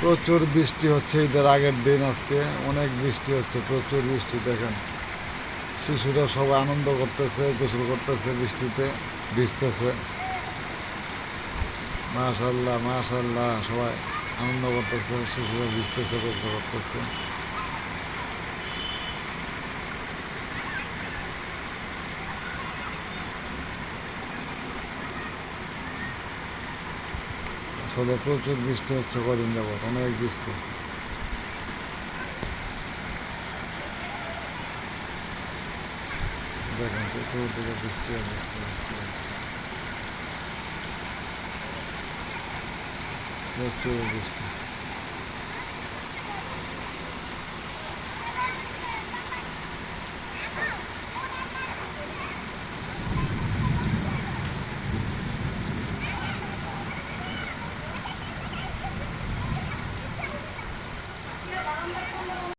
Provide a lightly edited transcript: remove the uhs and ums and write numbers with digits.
প্রচুর বৃষ্টি হচ্ছে ঈদের আগের দিন আজকে অনেক বৃষ্টি হচ্ছে, প্রচুর বৃষ্টি। দেখেন শিশুরা সবাই আনন্দ করতেছে, গোসল করতেছে, বৃষ্টিতে ভিজতেছে। মাশাল্লাহ মাশাল্লাহ, সবাই আনন্দ করতেছে, শিশুরা ভিজতেছে, গোসল করতেছে। আসলে প্রচুর বৃষ্টি হচ্ছে কদিন যাবত, অনেক বৃষ্টি। দেখেন চতুর্দিকে বৃষ্টি আর বৃষ্টি বৃষ্টি বৃষ্টি, প্রচুর বৃষ্টি।